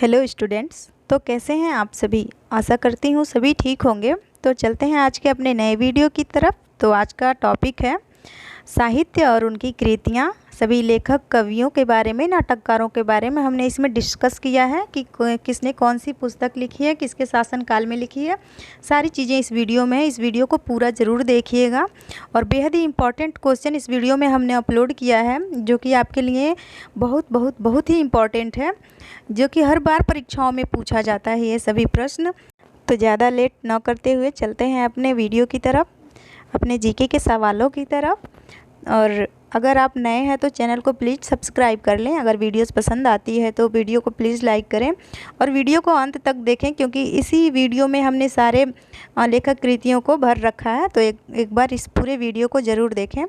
Hello students. तो कैसे हैं आप सभी। आशा करती हूँ सभी ठीक होंगे। तो चलते हैं आज के अपने नए वीडियो की तरफ। तो आज का टॉपिक है साहित्य और उनकी कृतियाँ। सभी लेखक कवियों के बारे में, नाटककारों के बारे में हमने इसमें डिस्कस किया है कि किसने कौन सी पुस्तक लिखी है, किसके शासनकाल में लिखी है। सारी चीज़ें इस वीडियो में है। इस वीडियो को पूरा ज़रूर देखिएगा। और बेहद ही इम्पॉर्टेंट क्वेश्चन इस वीडियो में हमने अपलोड किया है, जो कि आपके लिए बहुत बहुत बहुत ही इम्पॉर्टेंट है, जो कि हर बार परीक्षाओं में पूछा जाता है ये सभी प्रश्न। तो ज़्यादा लेट न करते हुए चलते हैं अपने वीडियो की तरफ, अपने जीके के सवालों की तरफ। और अगर आप नए हैं तो चैनल को प्लीज़ सब्सक्राइब कर लें। अगर वीडियोस पसंद आती है तो वीडियो को प्लीज़ लाइक करें और वीडियो को अंत तक देखें, क्योंकि इसी वीडियो में हमने सारे लेखक कृतियों को भर रखा है। तो एक बार इस पूरे वीडियो को ज़रूर देखें।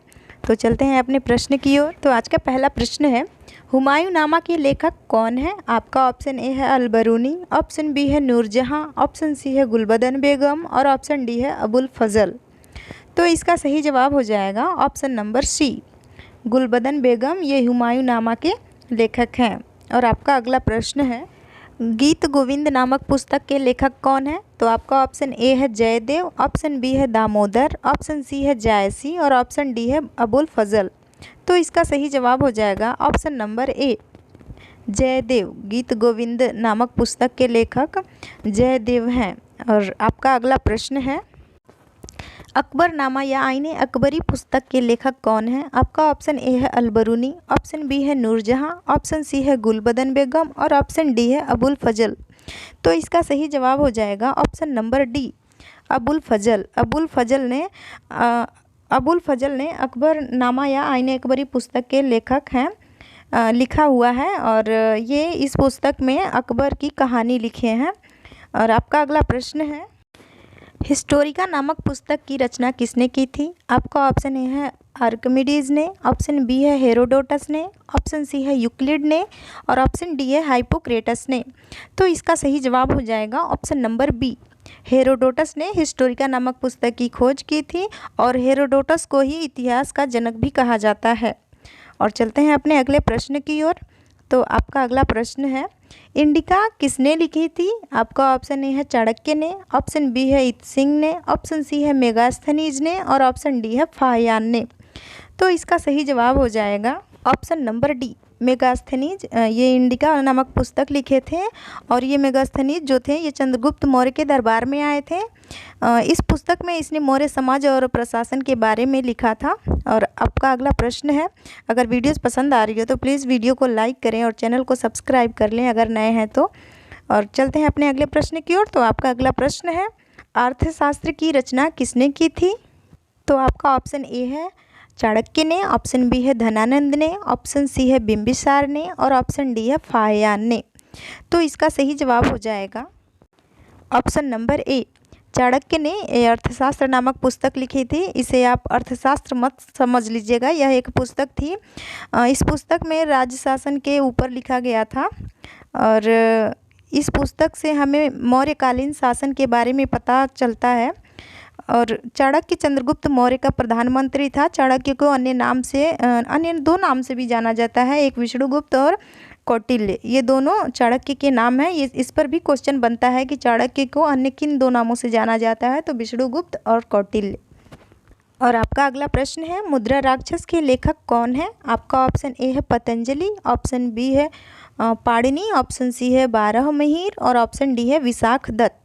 तो चलते हैं अपने प्रश्न की ओर। तो आज का पहला प्रश्न है, हुमायूंनामा के लेखक कौन है। आपका ऑप्शन ए है अल-बरूनी, ऑप्शन बी है नूरजहां, ऑप्शन सी है गुलबदन बेगम और ऑप्शन डी है अबुल फजल। तो इसका सही जवाब हो जाएगा ऑप्शन नंबर सी, गुलबदन बेगम। ये हुमायूंनामा के लेखक हैं। और आपका अगला प्रश्न है, गीत गोविंद नामक पुस्तक के लेखक कौन है। तो आपका ऑप्शन ए है जयदेव, ऑप्शन बी है दामोदर, ऑप्शन सी है जायसी और ऑप्शन डी है अबुल फजल। तो इसका सही जवाब हो जाएगा ऑप्शन नंबर ए, जयदेव। गीत गोविंद नामक पुस्तक के लेखक जयदेव हैं। और आपका अगला प्रश्न है, अकबरनामा या आईने अकबरी पुस्तक के लेखक कौन हैं। आपका ऑप्शन ए है अल-बरूनी, ऑप्शन बी है नूरजहां, ऑप्शन सी है गुलबदन बेगम और ऑप्शन डी है अबुल फजल। तो इसका सही जवाब हो जाएगा ऑप्शन नंबर डी, अबुल फजल। अबुल फजल ने अकबरनामा या आईने अकबरी पुस्तक के लेखक हैं, लिखा हुआ है। और ये इस पुस्तक में अकबर की कहानी लिखे हैं। और आपका अगला प्रश्न है, हिस्टोरिका नामक पुस्तक की रचना किसने की थी। आपका ऑप्शन ए है आर्किमिडीज़ ने, ऑप्शन बी है हेरोडोटस ने, ऑप्शन सी है यूक्लिड ने और ऑप्शन डी है हाइपोक्रेटस ने। तो इसका सही जवाब हो जाएगा ऑप्शन नंबर बी, हेरोडोटस ने हिस्टोरिका नामक पुस्तक की खोज की थी। और हेरोडोटस को ही इतिहास का जनक भी कहा जाता है। और चलते हैं अपने अगले प्रश्न की ओर। तो आपका अगला प्रश्न है, इंडिका किसने लिखी थी। आपका ऑप्शन ए है चाणक्य ने, ऑप्शन बी है इत्सिंग ने, ऑप्शन सी है मेगास्थनीज ने और ऑप्शन डी है फाहियान ने। तो इसका सही जवाब हो जाएगा ऑप्शन नंबर डी, मेगास्थनीज। ये इंडिका नामक पुस्तक लिखे थे। और ये मेगास्थनीज जो थे ये चंद्रगुप्त मौर्य के दरबार में आए थे। इस पुस्तक में इसने मौर्य समाज और प्रशासन के बारे में लिखा था। और आपका अगला प्रश्न है, अगर वीडियोस पसंद आ रही हो तो प्लीज़ वीडियो को लाइक करें और चैनल को सब्सक्राइब कर लें अगर नए हैं तो। और चलते हैं अपने अगले प्रश्न की ओर। तो आपका अगला प्रश्न है, अर्थशास्त्र की रचना किसने की थी। तो आपका ऑप्शन ए है चाणक्य ने, ऑप्शन बी है धनानंद ने, ऑप्शन सी है बिंबिसार ने और ऑप्शन डी है फाहियान ने। तो इसका सही जवाब हो जाएगा ऑप्शन नंबर ए, चाणक्य ने अर्थशास्त्र नामक पुस्तक लिखी थी। इसे आप अर्थशास्त्र मत समझ लीजिएगा, यह एक पुस्तक थी। इस पुस्तक में राज्य शासन के ऊपर लिखा गया था। और इस पुस्तक से हमें मौर्यकालीन शासन के बारे में पता चलता है। और चाणक्य चंद्रगुप्त मौर्य का प्रधानमंत्री था। चाणक्य को अन्य दो नाम से भी जाना जाता है, एक विष्णुगुप्त और कौटिल्य। ये दोनों चाणक्य के नाम हैं। ये इस पर भी क्वेश्चन बनता है कि चाणक्य को अन्य किन दो नामों से जाना जाता है, तो विष्णुगुप्त और कौटिल्य। और आपका अगला प्रश्न है, मुद्रा राक्षस के लेखक कौन है। आपका ऑप्शन ए है पतंजलि, ऑप्शन बी है पाणिनि, ऑप्शन सी है बारहमहीर और ऑप्शन डी है विशाख दत्त।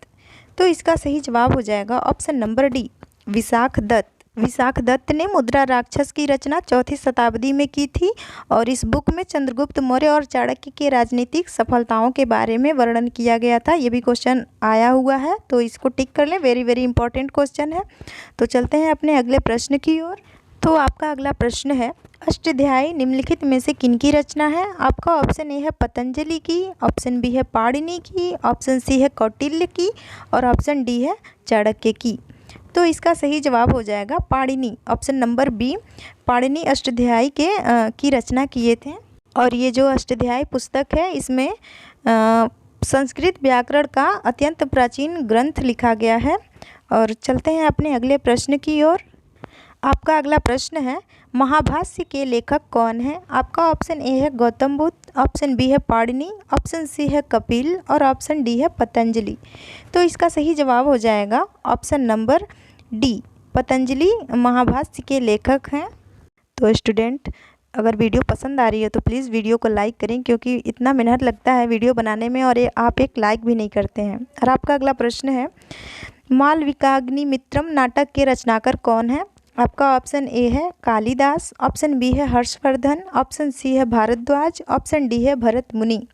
तो इसका सही जवाब हो जाएगा option number D, Vishakh Datta. Vishakh Datta ने मुद्रा राक्षस की रचना 4वीं शताब्दी में की थी। और इस बुक में चंद्रगुप्त मौर्य और चाणक्य के राजनीतिक सफलताओं के बारे में वर्णन किया गया था। ये भी क्वेश्चन आया हुआ है, तो इसको टिक कर लें, वेरी वेरी इंपॉर्टेंट क्वेश्चन है। तो चलते हैं अपने अगले प्रश्न की ओर। तो आपका अगला प्रश्न है, अष्टाध्यायी निम्नलिखित में से किनकी रचना है। आपका ऑप्शन ए है पतंजलि की, ऑप्शन बी है पाणिनि की, ऑप्शन सी है कौटिल्य की और ऑप्शन डी है चाणक्य की। तो इसका सही जवाब हो जाएगा Panini, option number B. Panini Ashtadhyayi की रचना किए थे। और ये जो अष्टाध्यायी पुस्तक है, इसमें संस्कृत व्याकरण का अत्यंत प्राचीन ग्रंथ लिखा गया है। और चलते हैं अपने अगले प्रश्न की ओर। आपका अगला प्रश्न है, महाभाष्य के लेखक कौन है? आपका ऑप्शन ए है गौतम बुद्ध, ऑप्शन बी है पाणिनि, ऑप्शन सी है कपिल और ऑप्शन डी है पतंजलि। तो इसका सही जवाब हो जाएगा option number D, Patanjali Mahabhashya के लेखक हैं। तो स्टूडेंट, अगर वीडियो पसंद आ रही है तो प्लीज़ वीडियो को लाइक करें, क्योंकि इतना मेहनत लगता है वीडियो बनाने में और आप एक लाइक भी नहीं करते हैं। और आपका अगला प्रश्न है, मालविकाग्निमित्रम नाटक के रचनाकार कौन है? आपका ऑप्शन ए है कालिदास, ऑप्शन बी है हर्षवर्धन, ऑप्शन सी है भारद्वाज, ऑप्शन डी है भरत मुनि।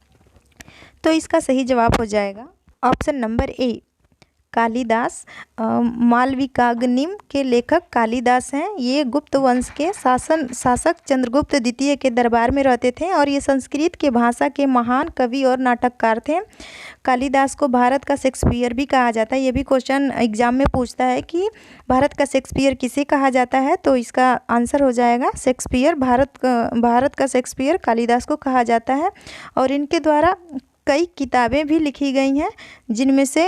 तो इसका सही जवाब हो जाएगा ऑप्शन नंबर ए, कालिदास। मालविकाग्निम के लेखक कालिदास हैं। ये गुप्त वंश के शासक चंद्रगुप्त द्वितीय के दरबार में रहते थे और ये संस्कृत के भाषा के महान कवि और नाटककार थे। कालिदास को भारत का शेक्सपियर भी कहा जाता है। ये भी क्वेश्चन एग्जाम में पूछता है कि भारत का शेक्सपियर किसे कहा जाता है, तो इसका आंसर हो जाएगा शेक्सपियर। भारत का शेक्सपियर कालिदास को कहा जाता है। और इनके द्वारा कई किताबें भी लिखी गई हैं, जिनमें से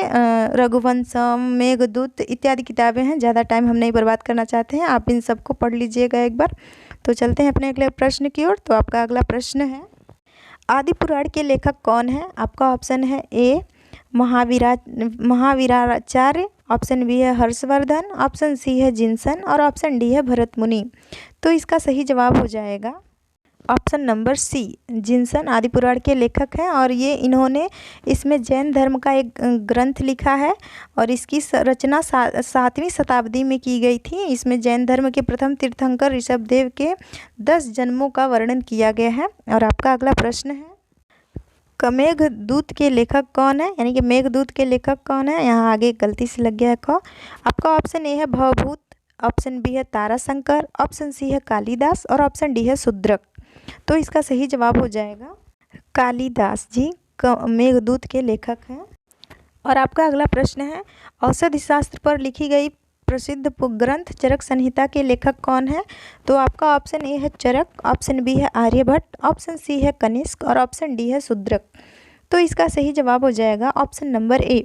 रघुवंशम, मेघदूत इत्यादि किताबें हैं। ज़्यादा टाइम हम नहीं बर्बाद करना चाहते हैं, आप इन सबको पढ़ लीजिएगा एक बार। तो चलते हैं अपने अगले प्रश्न की ओर। तो आपका अगला प्रश्न है, आदि पुराण के लेखक कौन है? आपका ऑप्शन है ए महावीराचार्य, ऑप्शन बी है हर्षवर्धन, ऑप्शन सी है जिनसन और ऑप्शन डी है भरत मुनि। तो इसका सही जवाब हो जाएगा ऑप्शन नंबर सी, जिनसन आदि पुराण के लेखक हैं। और ये इन्होंने इसमें जैन धर्म का एक ग्रंथ लिखा है और इसकी रचना 7वीं शताब्दी में की गई थी। इसमें जैन धर्म के प्रथम तीर्थंकर ऋषभदेव के 10 जन्मों का वर्णन किया गया है। और आपका अगला प्रश्न है, मेघदूत के लेखक कौन है? यानी कि मेघदूत के लेखक कौन है? यहाँ आगे गलती से लग गया है क। आपका ऑप्शन ए है भवभूत, ऑप्शन बी है ताराशंकर, ऑप्शन सी है कालिदास और ऑप्शन डी है शूद्रक। तो इसका सही जवाब हो जाएगा कालिदास जी मेघदूत के लेखक हैं। और आपका अगला प्रश्न है, औषधि शास्त्र पर लिखी गई प्रसिद्ध ग्रंथ चरक संहिता के लेखक कौन है? तो आपका ऑप्शन ए है चरक, ऑप्शन बी है आर्यभट्ट, ऑप्शन सी है कनिष्क और ऑप्शन डी है शूद्रक। तो इसका सही जवाब हो जाएगा ऑप्शन नंबर ए,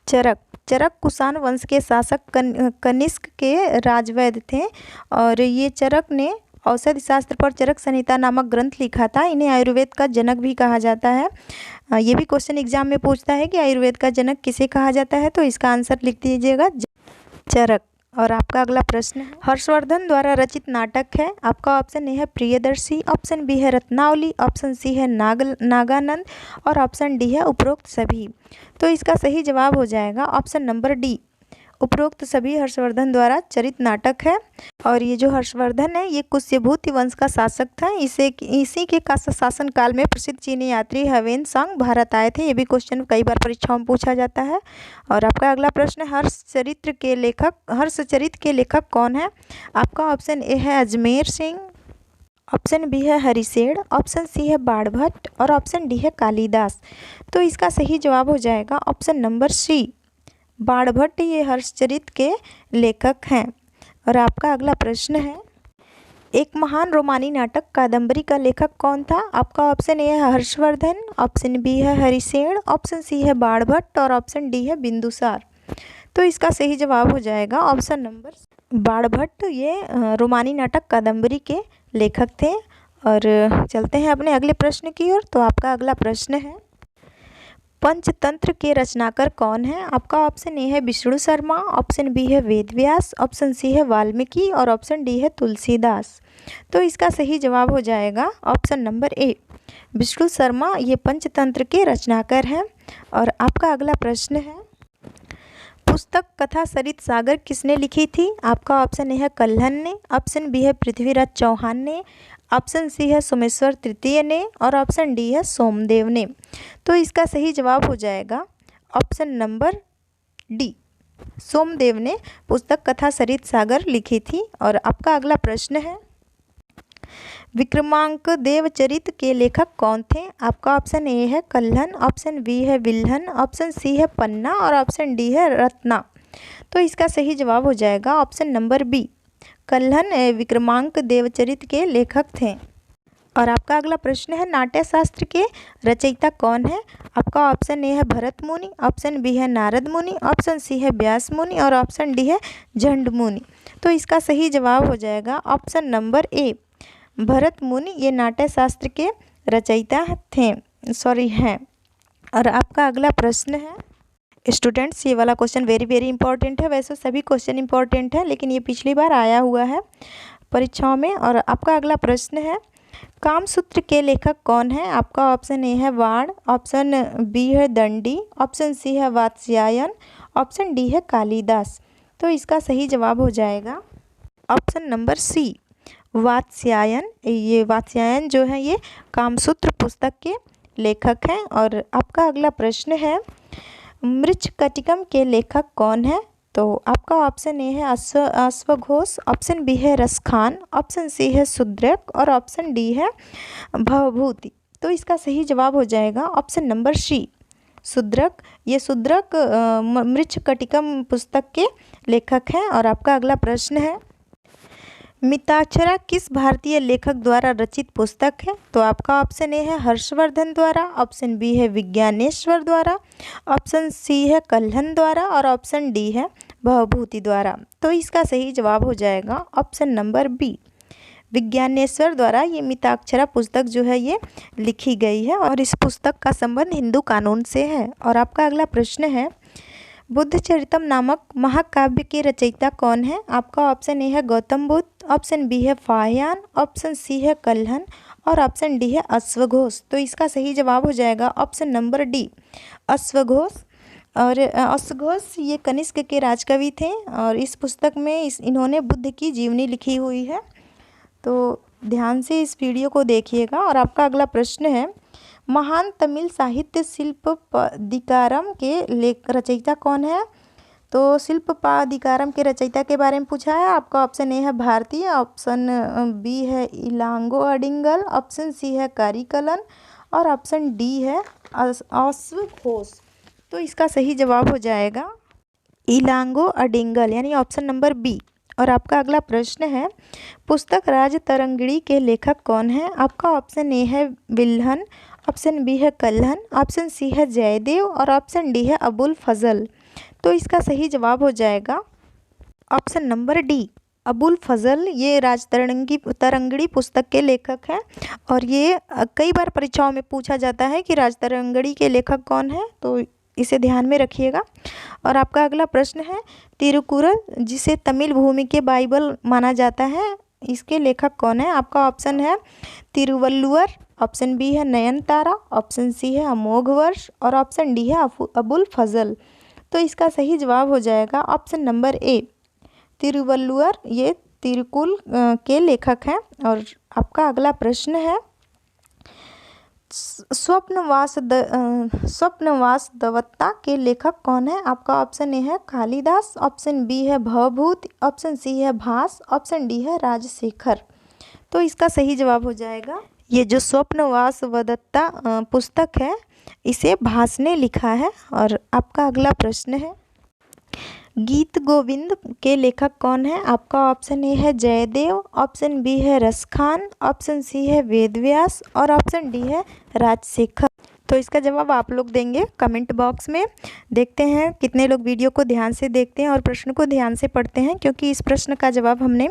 चरक। चरक कुषाण वंश के शासक कनिष्क के राजवैद्य थे और ये चरक ने औषधि शास्त्र पर चरक संहिता नामक ग्रंथ लिखा था। इन्हें आयुर्वेद का जनक भी कहा जाता है। ये भी क्वेश्चन एग्जाम में पूछता है कि आयुर्वेद का जनक किसे कहा जाता है, तो इसका आंसर लिख दीजिएगा चरक। और आपका अगला प्रश्न है, हर्षवर्धन द्वारा रचित नाटक है। आपका ऑप्शन ए है प्रियदर्शी, ऑप्शन बी है रत्नावली, ऑप्शन सी है नागानंद और ऑप्शन डी है उपरोक्त सभी। तो इसका सही जवाब हो जाएगा ऑप्शन नंबर डी, उपरोक्त सभी हर्षवर्धन द्वारा चरित नाटक है। और ये जो हर्षवर्धन है ये कुश्यभूति वंश का शासक था। इसी के शासन काल में प्रसिद्ध चीनी यात्री ह्वेन सांग भारत आए थे। ये भी क्वेश्चन कई बार परीक्षाओं में पूछा जाता है। और आपका अगला प्रश्न, हर्षचरित के लेखक कौन है? आपका ऑप्शन ए है अजमेर सिंह, ऑप्शन बी है हरिशेर, ऑप्शन सी है बाणभट्ट और ऑप्शन डी है कालिदास। तो इसका सही जवाब हो जाएगा ऑप्शन नंबर सी, बाणभट्ट ये हर्षचरित के लेखक हैं। और आपका अगला प्रश्न है, एक महान रोमानी नाटक कादम्बरी का लेखक कौन था? आपका ऑप्शन ए है हर्षवर्धन, ऑप्शन बी है हरिशेर, ऑप्शन सी है बाणभट्ट और ऑप्शन डी है बिंदुसार। तो इसका सही जवाब हो जाएगा ऑप्शन नंबर बाणभट्ट। ये रोमानी नाटक कादम्बरी के लेखक थे। और चलते हैं अपने अगले प्रश्न की ओर। तो आपका अगला प्रश्न है, पंचतंत्र के रचनाकार कौन है? आपका ऑप्शन ए है विष्णु शर्मा, ऑप्शन बी है वेदव्यास, ऑप्शन सी है वाल्मीकि और ऑप्शन डी है तुलसीदास। तो इसका सही जवाब हो जाएगा ऑप्शन नंबर ए, विष्णु शर्मा ये पंचतंत्र के रचनाकार हैं। और आपका अगला प्रश्न है, पुस्तक कथा सरित सागर किसने लिखी थी? आपका ऑप्शन ए है कल्हन ने, ऑप्शन बी है पृथ्वीराज चौहान ने, ऑप्शन सी है सोमेश्वर तृतीय ने और ऑप्शन डी है सोमदेव ने। तो इसका सही जवाब हो जाएगा ऑप्शन नंबर डी, सोमदेव ने पुस्तक कथा सरित सागर लिखी थी। और आपका अगला प्रश्न है, विक्रमांक देवचरित के लेखक कौन थे? आपका ऑप्शन ए है कल्हन, ऑप्शन बी है विल्हन, ऑप्शन सी है पन्ना और ऑप्शन डी है रत्ना। तो इसका सही जवाब हो जाएगा option number B, Kalhana Vikramanka देवचरित के लेखक थे। और आपका अगला प्रश्न है नाट्य शास्त्र के रचयिता कौन है। आपका ऑप्शन ए है भरत मुनि, ऑप्शन बी है नारद मुनि, ऑप्शन सी है व्यास मुनि और ऑप्शन डी है झंड मुनि। तो इसका सही जवाब हो जाएगा ऑप्शन नंबर ए, भरत मुनि ये नाट्य शास्त्र के रचयिता थे, हैं। और आपका अगला प्रश्न है स्टूडेंट्स, ये वाला क्वेश्चन वेरी वेरी इंपॉर्टेंट है। वैसे सभी क्वेश्चन इंपॉर्टेंट है, लेकिन ये पिछली बार आया हुआ है परीक्षाओं में। और आपका अगला प्रश्न है कामसूत्र के लेखक कौन है। आपका ऑप्शन ए है वाण, ऑप्शन बी है दंडी, ऑप्शन सी है वात्स्यायन, ऑप्शन डी है कालिदास। तो इसका सही जवाब हो जाएगा ऑप्शन नंबर सी, वात्स्यायन। ये वात्स्यायन जो है ये कामसूत्र पुस्तक के लेखक हैं। और आपका अगला प्रश्न है मृच्छकटिकम के लेखक कौन है। तो आपका ऑप्शन ए है अश्वघोष, ऑप्शन बी है रसखान, ऑप्शन सी है शूद्रक और ऑप्शन डी है भवभूति। तो इसका सही जवाब हो जाएगा ऑप्शन नंबर सी, शूद्रक। ये शूद्रक मृच्छकटिकम पुस्तक के लेखक हैं। और आपका अगला प्रश्न है मिताक्षरा किस भारतीय लेखक द्वारा रचित पुस्तक है। तो आपका ऑप्शन ए है हर्षवर्धन द्वारा, ऑप्शन बी है विज्ञानेश्वर द्वारा, ऑप्शन सी है कल्हन द्वारा और ऑप्शन डी है भवभूति द्वारा। तो इसका सही जवाब हो जाएगा ऑप्शन नंबर बी, विज्ञानेश्वर द्वारा ये मिताक्षरा पुस्तक जो है ये लिखी गई है। और इस पुस्तक का संबंध हिंदू कानून से है। और आपका अगला प्रश्न है बुद्ध चरितम नामक महाकाव्य के रचयिता कौन है। आपका ऑप्शन ए है गौतम बुद्ध, ऑप्शन बी है फाहियान, ऑप्शन सी है कल्हन और ऑप्शन डी है अश्वघोष। तो इसका सही जवाब हो जाएगा ऑप्शन नंबर डी, अश्वघोष। और अश्वघोष ये कनिष्क के राजकवि थे और इस पुस्तक में इन्होंने बुद्ध की जीवनी लिखी हुई है। तो ध्यान से इस वीडियो को देखिएगा। और आपका अगला प्रश्न है महान तमिल साहित्य शिल्पदिकारम के रचयिता कौन है। तो शिल्पदिकारम के रचयिता के बारे में पूछा है। आपका ऑप्शन ए है भारती, ऑप्शन बी है इलांगो अडिंगल, ऑप्शन सी है कारिकलन और ऑप्शन डी है अश्वघोष। तो इसका सही जवाब हो जाएगा इलांगो अडिंगल यानी ऑप्शन नंबर बी। और आपका अगला प्रश्न है पुस्तक राजतरंगिणी के लेखक कौन है। आपका ऑप्शन ए है विल्हन, ऑप्शन बी है कल्हन, ऑप्शन सी है जयदेव और ऑप्शन डी है अबुल फजल। तो इसका सही जवाब हो जाएगा ऑप्शन नंबर डी, अबुल फजल। ये राजतरंगिणी पुस्तक के लेखक हैं। और ये कई बार परीक्षाओं में पूछा जाता है कि राजतरंगिणी के लेखक कौन है, तो इसे ध्यान में रखिएगा। और आपका अगला प्रश्न है तिरुकुरल जिसे तमिल भूमि के बाइबल माना जाता है, इसके लेखक कौन है। आपका ऑप्शन है तिरुवल्लुवर, ऑप्शन बी है नयनतारा, ऑप्शन सी है अमोघवर्ष और ऑप्शन डी है अबुल फजल। तो इसका सही जवाब हो जाएगा ऑप्शन नंबर ए, तिरुवल्लुवर। ये तिरुकुल के लेखक हैं। और आपका अगला प्रश्न है स्वप्नवास दवत्ता के लेखक कौन है। आपका ऑप्शन ए है कालिदास, ऑप्शन बी है भवभूति, ऑप्शन सी है भास, ऑप्शन डी है राजशेखर। तो इसका सही जवाब हो जाएगा ये जो स्वप्नवास दवत्ता पुस्तक है इसे भास ने लिखा है। और आपका अगला प्रश्न है गीत गोविंद के लेखक कौन है। आपका ऑप्शन ए है जयदेव, ऑप्शन बी है रसखान, ऑप्शन सी है वेदव्यास और ऑप्शन डी है राजशेखर। तो इसका जवाब आप लोग देंगे कमेंट बॉक्स में। देखते हैं कितने लोग वीडियो को ध्यान से देखते हैं और प्रश्न को ध्यान से पढ़ते हैं, क्योंकि इस प्रश्न का जवाब हमने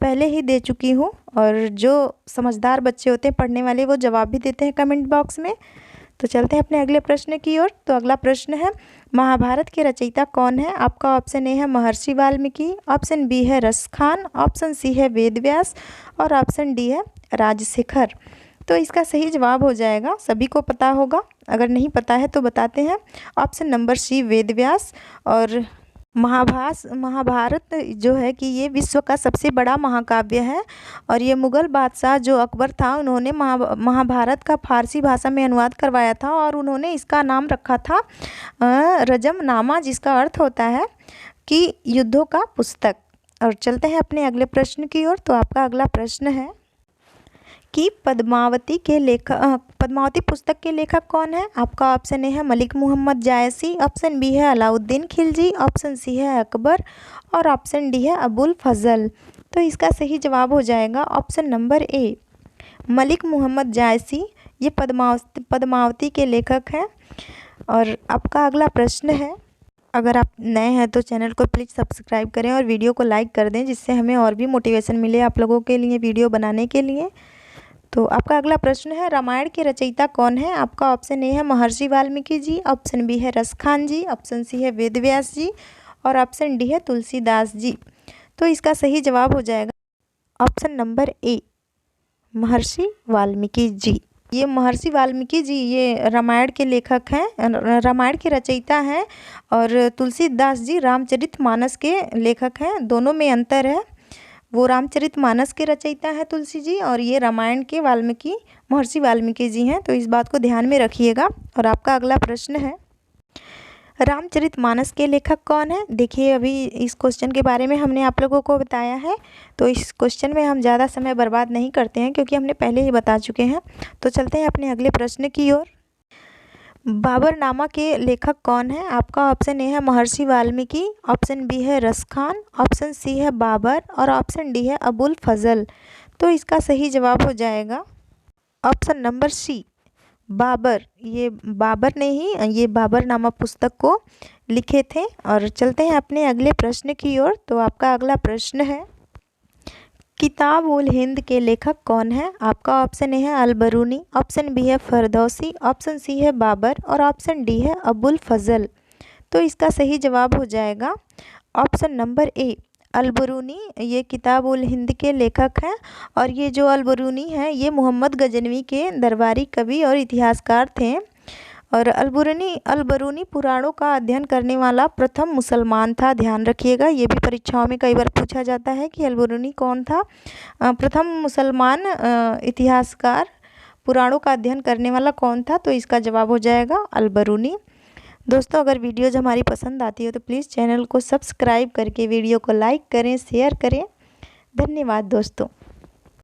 पहले ही दे चुकी हूँ। और जो समझदार बच्चे होते हैं पढ़ने वाले वो जवाब भी देते हैं कमेंट बॉक्स में। तो चलते हैं अपने अगले प्रश्न की ओर। तो अगला प्रश्न है महाभारत के रचयिता कौन है। आपका ऑप्शन ए है महर्षि वाल्मीकि, ऑप्शन बी है रसखान, ऑप्शन सी है वेदव्यास और ऑप्शन डी है राजशेखर। तो इसका सही जवाब हो जाएगा, सभी को पता होगा, अगर नहीं पता है तो बताते हैं, ऑप्शन नंबर सी वेदव्यास। और महाभारत जो है कि ये विश्व का सबसे बड़ा महाकाव्य है। और ये मुग़ल बादशाह जो अकबर था उन्होंने महाभारत का फारसी भाषा में अनुवाद करवाया था और उन्होंने इसका नाम रखा था रजमनामा, जिसका अर्थ होता है कि युद्धों का पुस्तक। और चलते हैं अपने अगले प्रश्न की ओर। तो आपका अगला प्रश्न है कि पद्मावती पुस्तक के लेखक कौन है। आपका ऑप्शन ए है मलिक मोहम्मद जायसी, ऑप्शन बी है अलाउद्दीन खिलजी, ऑप्शन सी है अकबर और ऑप्शन डी है अबुल फजल। तो इसका सही जवाब हो जाएगा option number A, Malik Mohammad Jayasi, ये पद्मावती के लेखक हैं। और आपका अगला प्रश्न है, अगर आप नए हैं तो चैनल को प्लीज़ सब्सक्राइब करें और वीडियो को लाइक कर दें, जिससे हमें और भी मोटिवेशन मिले आप लोगों के लिए वीडियो बनाने के लिए। तो आपका अगला प्रश्न है, रामायण के रचयिता कौन है? आपका ऑप्शन ए है महर्षि वाल्मीकि जी, ऑप्शन बी है रसखान जी, ऑप्शन सी है वेद व्यास जी और ऑप्शन डी है तुलसीदास जी। तो इसका सही जवाब हो जाएगा ऑप्शन नंबर ए, महर्षि वाल्मीकि जी। ये महर्षि वाल्मीकि जी ये रामायण के लेखक हैं, रामायण के रचयिता हैं। और तुलसीदास जी रामचरितमानस के लेखक हैं। दोनों में अंतर है, वो रामचरितमानस के रचयिता हैं तुलसी जी, और ये रामायण के महर्षि वाल्मीकि जी हैं। तो इस बात को ध्यान में रखिएगा। और आपका अगला प्रश्न है, रामचरितमानस के लेखक कौन है? देखिए, अभी इस क्वेश्चन के बारे में हमने आप लोगों को बताया है, तो इस क्वेश्चन में हम ज़्यादा समय बर्बाद नहीं करते हैं, क्योंकि हमने पहले ही बता चुके हैं। तो चलते हैं अपने अगले प्रश्न की ओर। बाबरनामा के लेखक कौन है? आपका ऑप्शन ए है महर्षि वाल्मीकि, ऑप्शन बी है रसखान, ऑप्शन सी है बाबर और ऑप्शन डी है अबुल फजल। तो इसका सही जवाब हो जाएगा ऑप्शन नंबर सी, बाबर। ये बाबर ने ही ये बाबरनामा पुस्तक को लिखे थे। और चलते हैं अपने अगले प्रश्न की ओर। तो आपका अगला प्रश्न है, किताब उल हिंद के लेखक कौन है? आपका ऑप्शन ए है अलबरूनी, ऑप्शन बी है फरदौसी, ऑप्शन सी है बाबर और ऑप्शन डी है अबुल फजल। तो इसका सही जवाब हो जाएगा ऑप्शन नंबर ए, अलबरूनी। ये किताब उल हिंद के लेखक हैं। और ये जो अलबरूनी हैं ये मोहम्मद गजनवी के दरबारी कवि और इतिहासकार थे। और अलबरूनी पुराणों का अध्ययन करने वाला प्रथम मुसलमान था। ध्यान रखिएगा, ये भी परीक्षाओं में कई बार पूछा जाता है कि अलबरूनी कौन था। प्रथम मुसलमान इतिहासकार पुराणों का अध्ययन करने वाला कौन था? तो इसका जवाब हो जाएगा अलबरूनी। दोस्तों, अगर वीडियोज़ हमारी पसंद आती हो तो प्लीज़ चैनल को सब्सक्राइब करके वीडियो को लाइक करें, शेयर करें। धन्यवाद दोस्तों।